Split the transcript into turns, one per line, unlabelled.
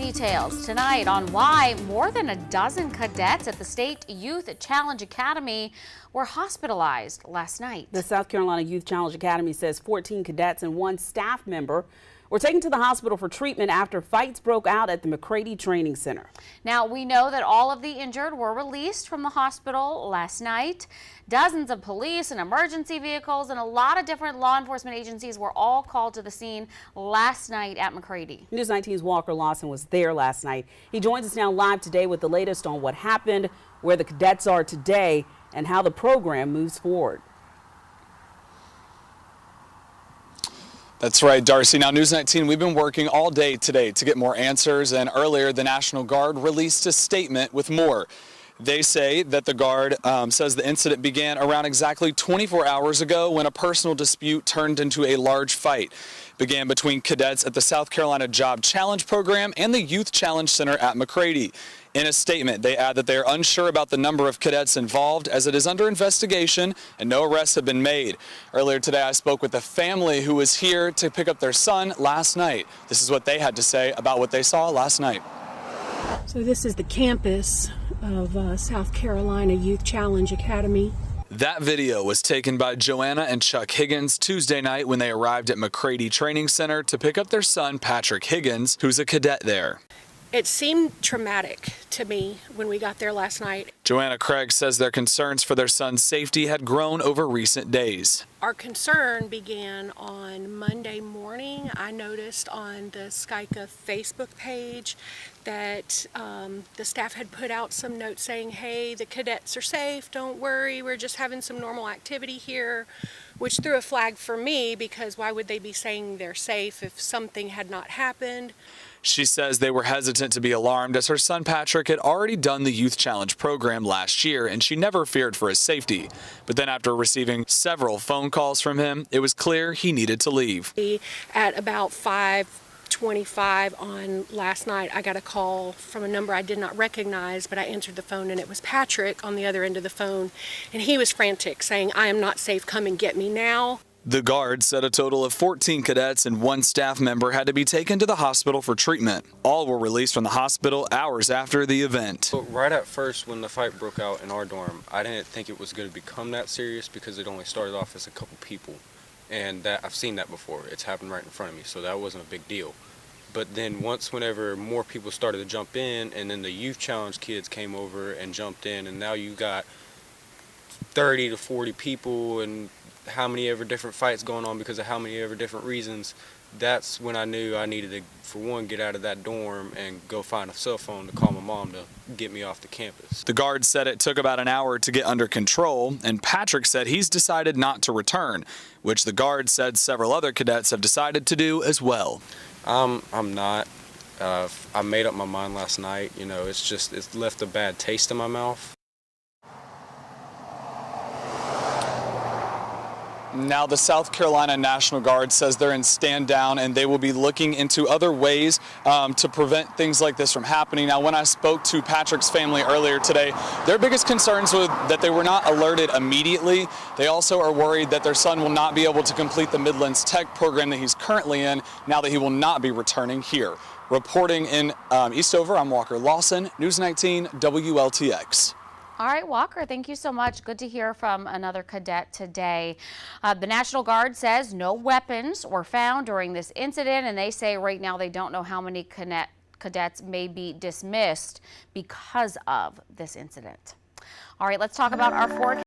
details tonight on why more than a dozen cadets at the State Youth Challenge Academy were hospitalized last night.
The South Carolina Youth Challenge Academy says 14 cadets and one staff member were taken to the hospital for treatment after fights broke out at the McCready Training Center.
Now, we know that all of the injured were released from the hospital last night. Dozens of police and emergency vehicles and a lot of different law enforcement agencies were all called to the scene last night at McCready.
News 19's Walker Lawson was there last night. He joins us now live today with the latest on what happened, where the cadets are today, and how the program moves forward.
That's right, Darcy. Now, News 19, we've been working all day today to get more answers, and earlier the National Guard released a statement with more. They say that the Guard says the incident began around exactly 24 hours ago when a personal dispute turned into a large fight. It began between cadets at the South Carolina Job Challenge Program and the Youth Challenge Center at McCready. In a statement, they add that they are unsure about the number of cadets involved as it is under investigation and no arrests have been made. Earlier today, I spoke with a family who was here to pick up their son last night. This is what they had to say about what they saw last night.
So this is the campus of South Carolina Youth Challenge Academy.
That video was taken by Joanna and Chuck Higgins Tuesday night when they arrived at McCready Training Center to pick up their son, Patrick Higgins, who's a cadet there.
It seemed traumatic to me when we got there last night.
Joanna Craig says their concerns for their son's safety had grown over recent days.
Our concern began on Monday morning. I noticed on the SCICA Facebook page that the staff had put out some notes saying, hey, the cadets are safe, don't worry, we're just having some normal activity here, which threw a flag for me because why would they be saying they're safe if something had not happened?
She says they were hesitant to be alarmed as her son Patrick had already done the Youth Challenge program last year and she never feared for his safety. But then after receiving several phone calls from him, it was clear he needed to leave.
At about 5:25 on last night, I got a call from a number I did not recognize, but I answered the phone and it was Patrick on the other end of the phone. And he was frantic saying, I am not safe, come and get me now.
The Guard said a total of 14 cadets and one staff member had to be taken to the hospital for treatment. All were released from the hospital hours after the event.
So right at first when the fight broke out in our dorm, I didn't think it was going to become that serious because it only started off as a couple people. And that I've seen that before. It's happened right in front of me, so that wasn't a big deal. But then whenever more people started to jump in and then the Youth Challenge kids came over and jumped in and now you got 30 to 40 people and how many ever different fights going on because of how many ever different reasons, that's when I knew I needed to, for one, get out of that dorm and go find a cell phone to call my mom to get me off the campus.
The Guard said it took about an hour to get under control, and Patrick said he's decided not to return, which the Guard said several other cadets have decided to do as well.
I'm not. I made up my mind last night. You know, it's left a bad taste in my mouth.
Now, the South Carolina National Guard says they're in stand down and they will be looking into other ways to prevent things like this from happening. Now, when I spoke to Patrick's family earlier today, their biggest concerns were that they were not alerted immediately. They also are worried that their son will not be able to complete the Midlands Tech program that he's currently in now that he will not be returning here. Reporting in Eastover, I'm Walker Lawson, News 19 WLTX.
All right, Walker, thank you so much. Good to hear from another cadet today. The National Guard says no weapons were found during this incident, and they say right now they don't know how many cadets may be dismissed because of this incident. All right, let's talk about our forecast.